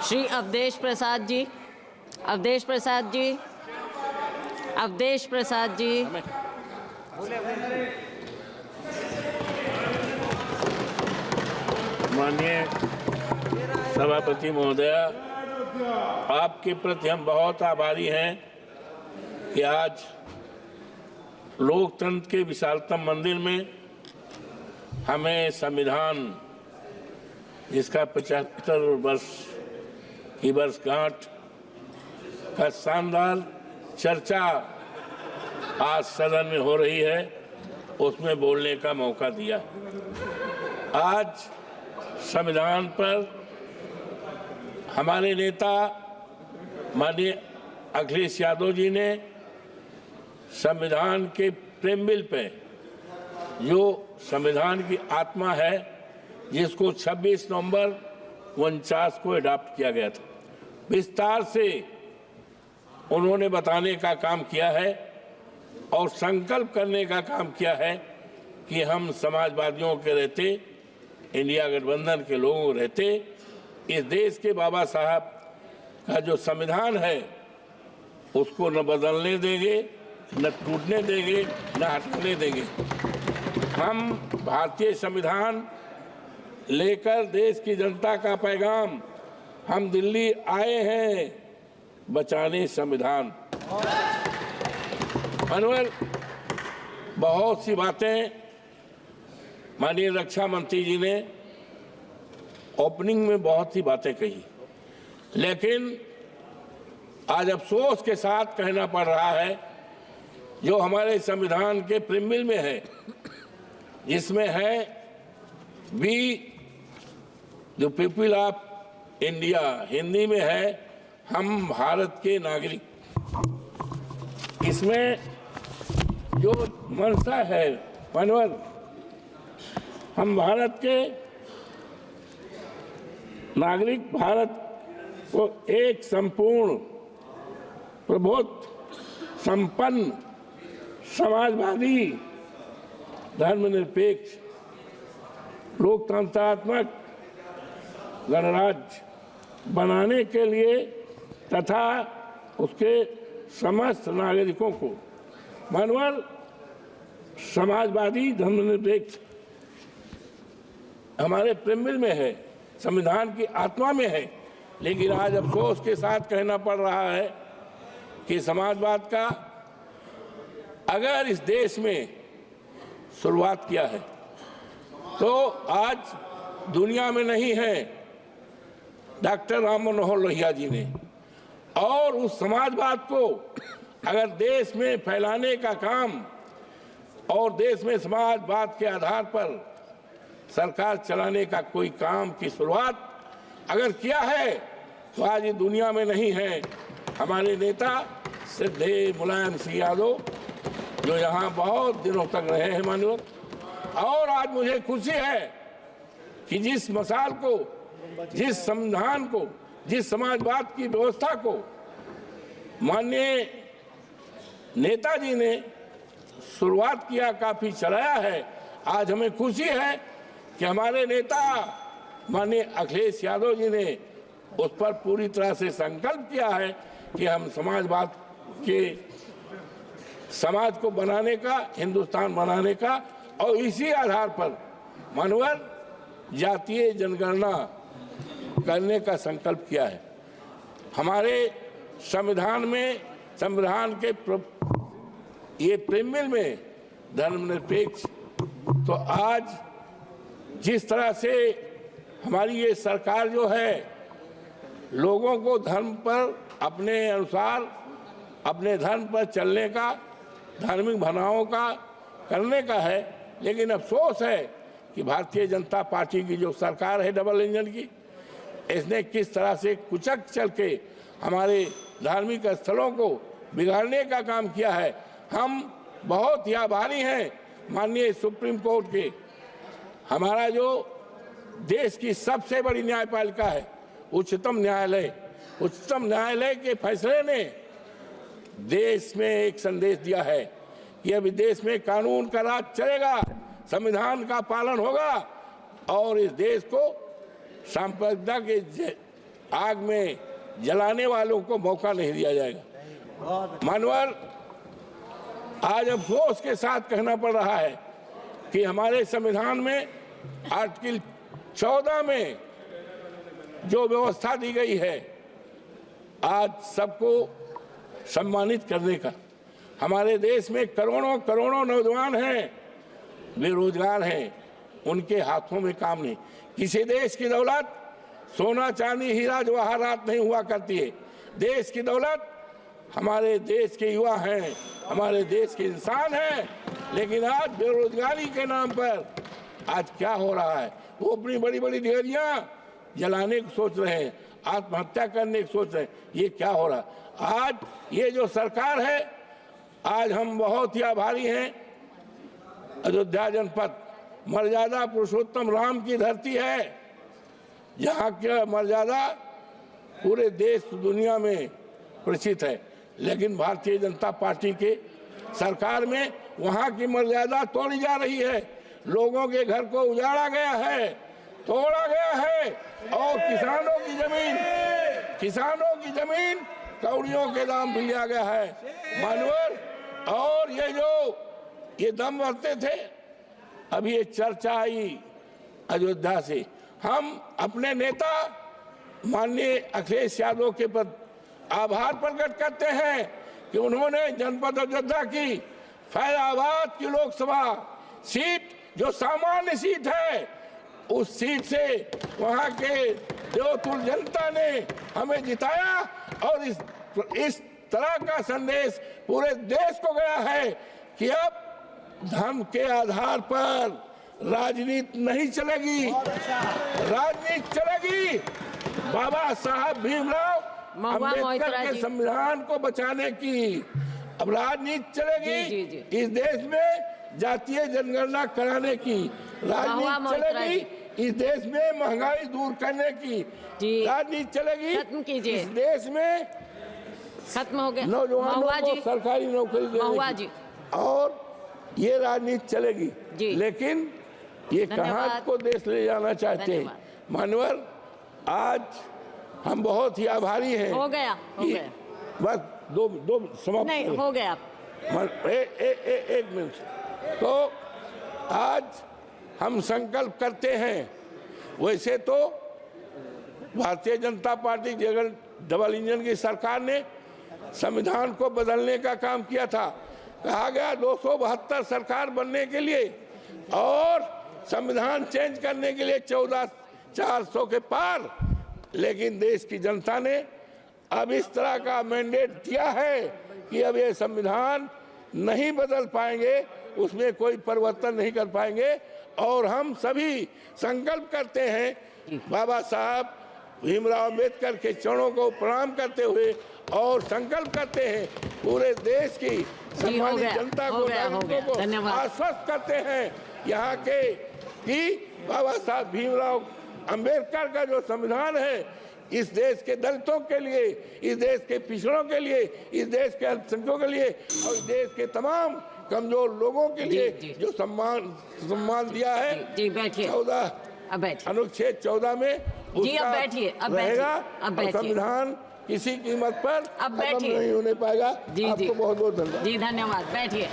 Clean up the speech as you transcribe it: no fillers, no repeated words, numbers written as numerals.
श्री अवधेश प्रसाद जी, अवधेश प्रसाद जी, अवधेश प्रसाद जी। माननीय सभापति महोदया, आपके प्रति हम बहुत आभारी हैं कि आज लोकतंत्र के विशालतम मंदिर में हमें संविधान जिसका 75 वर्ष की वर्षगांठ का शानदार चर्चा आज सदन में हो रही है, उसमें बोलने का मौका दिया। आज संविधान पर हमारे नेता माननीय अखिलेश यादव जी ने संविधान के प्रेमबिल पे, जो संविधान की आत्मा है, जिसको 26 नवंबर 49 को अडॉप्ट किया गया था, विस्तार से उन्होंने बताने का काम किया है और संकल्प करने का काम किया है कि हम समाजवादियों के रहते, इंडिया गठबंधन के लोगों रहते, इस देश के बाबा साहब का जो संविधान है उसको न बदलने देंगे, न टूटने देंगे, न हटने देंगे। हम भारतीय संविधान लेकर देश की जनता का पैगाम, हम दिल्ली आए हैं बचाने संविधान। अनवर, बहुत सी बातें माननीय रक्षा मंत्री जी ने ओपनिंग में बहुत सी बातें कही, लेकिन आज अफसोस के साथ कहना पड़ रहा है जो हमारे संविधान के प्रीमिल में है, जिसमें है we the people of India, Hindi में है हम भारत के नागरिक। इसमें जो मंशा है मनोहर, हम भारत के नागरिक, भारत को एक संपूर्ण प्रबुद्ध, संपन्न, समाजवादी, धर्मनिरपेक्ष, लोकतंत्रात्मक गणराज्य बनाने के लिए तथा उसके समस्त नागरिकों को मानवर समाजवादी, धर्मनिरपेक्ष हमारे प्रेमबिल में है, संविधान की आत्मा में है। लेकिन आज अफसोस के साथ कहना पड़ रहा है कि समाजवाद का अगर इस देश में शुरुआत किया है तो आज दुनिया में नहीं है डॉक्टर राम मनोहर लोहिया जी ने, और उस समाजवाद को अगर देश में फैलाने का काम और देश में समाजवाद के आधार पर सरकार चलाने का कोई काम की शुरुआत अगर किया है तो आज ये दुनिया में नहीं है। हमारे नेता श्रद्धेय मुलायम सिंह यादव जो यहाँ बहुत दिनों तक रहे हैं माननीय, और आज मुझे खुशी है कि जिस मसाल को, जिस संविधान को, जिस समाजवाद की व्यवस्था को माननीय नेताजी ने शुरुआत किया, काफी चलाया है, आज हमें खुशी है कि हमारे नेता माननीय अखिलेश यादव जी ने उस पर पूरी तरह से संकल्प किया है कि हम समाजवाद के समाज को बनाने का, हिंदुस्तान बनाने का, और इसी आधार पर मानवर जातीय जनगणना करने का संकल्प किया है। हमारे संविधान में, संविधान के ये प्रीमिल में धर्मनिरपेक्ष, तो आज जिस तरह से हमारी ये सरकार जो है लोगों को धर्म पर अपने अनुसार, अपने धर्म पर चलने का, धार्मिक भावनाओं का करने का है, लेकिन अफसोस है कि भारतीय जनता पार्टी की जो सरकार है डबल इंजन की, इसने किस तरह से कुचक चल के हमारे धार्मिक स्थलों को बिगाड़ने का काम किया है। हम बहुत ही आभारी हैं माननीय सुप्रीम कोर्ट के, हमारा जो देश की सबसे बड़ी न्यायपालिका है उच्चतम न्यायालय, उच्चतम न्यायालय के फैसले ने देश में एक संदेश दिया है कि अभी देश में कानून का राज चलेगा, संविधान का पालन होगा और इस देश को सांप्रदायिक के आग में जलाने वालों को मौका नहीं दिया जाएगा। मानवर, आज अफसोस के साथ कहना पड़ रहा है कि हमारे संविधान में आर्टिकल 14 में जो व्यवस्था दी गई है आज सबको सम्मानित करने का, हमारे देश में करोड़ों करोड़ों नौजवान हैं, बेरोजगार हैं, उनके हाथों में काम नहीं। किसी देश की दौलत सोना चांदी हीरा जवाहरात नहीं हुआ करती है। देश की दौलत हमारे देश के युवा हैं, हमारे देश के इंसान हैं। लेकिन आज बेरोजगारी के नाम पर आज क्या हो रहा है, वो अपनी बड़ी बड़ी डिग्रियां जलाने की सोच रहे हैं, आत्महत्या करने की सोच रहे हैं। ये क्या हो रहा है? आज ये जो सरकार है, आज हम बहुत ही आभारी हैं। अयोध्या जनपद मर्यादा पुरुषोत्तम राम की धरती है, जहाँ की मर्यादा पूरे देश दुनिया में प्रसिद्ध है। लेकिन भारतीय जनता पार्टी के सरकार में वहाँ की मर्यादा तोड़ी जा रही है। लोगों के घर को उजाड़ा गया है, तोड़ा गया है, और किसानों की जमीन कौड़ियों के दाम पे लिया गया है। मानवर, और ये दम भरते थे, अब ये चर्चा आई अयोध्या से। हम अपने नेता माननीय अखिलेश यादव के प्रति आभार प्रकट करते हैं कि उन्होंने जनपद अयोध्या की फैजाबाद की लोकसभा सीट, जो सामान्य सीट है, उस सीट से वहां के देवतुल जनता ने हमें जिताया। और इस तरह का संदेश पूरे देश को गया है कि अब धर्म के आधार पर राजनीति नहीं चलेगी, राजनीति चलेगी बाबा साहब भीमराव अम्बेडकर के संविधान को बचाने की। अब राजनीति चलेगी इस देश में जातीय जनगणना कराने की, राजनीति चलेगी इस देश में महंगाई दूर करने की, राजनीति चलेगी इस देश में खत्म हो गया नौजवानों को सरकारी नौकरी देने की, और ये राजनीति चलेगी। लेकिन ये कहाँ को देश ले जाना चाहते हैं? मानवर, आज हम बहुत ही आभारी हैं। हो गया बस दो समाप्त नहीं हो गया। एक मिनट। तो आज हम संकल्प करते हैं, वैसे तो भारतीय जनता पार्टी जगह डबल इंजन की सरकार ने संविधान को बदलने का काम किया था। कहा गया 272 सरकार बनने के लिए और संविधान चेंज करने के लिए 14,400 के पार। लेकिन देश की जनता ने अब इस तरह का मैंडेट दिया है कि अब ये संविधान नहीं बदल पाएंगे, उसमें कोई परिवर्तन नहीं कर पाएंगे। और हम सभी संकल्प करते हैं बाबा साहब भीमराव अम्बेडकर के चरणों को प्रणाम करते हुए, और संकल्प करते हैं पूरे देश की सम्मानित जनता को, नागरिकों को आश्वस्त करते हैं यहाँ के कि बाबा साहब भीमराव अम्बेडकर का जो संविधान है, इस देश के दलितों के लिए, इस देश के पिछड़ों के लिए, इस देश के अल्पसंख्यकों के लिए और इस देश के तमाम कमजोर लोगों के लिए जो सम्मान दिया है, 14 अनुच्छेद 14 में उसका रहेगा। संविधान किसी कीमत पर खत्म नहीं होने पाएगा। आपको बहुत बहुत धन्यवाद। धन्यवाद। बैठिए।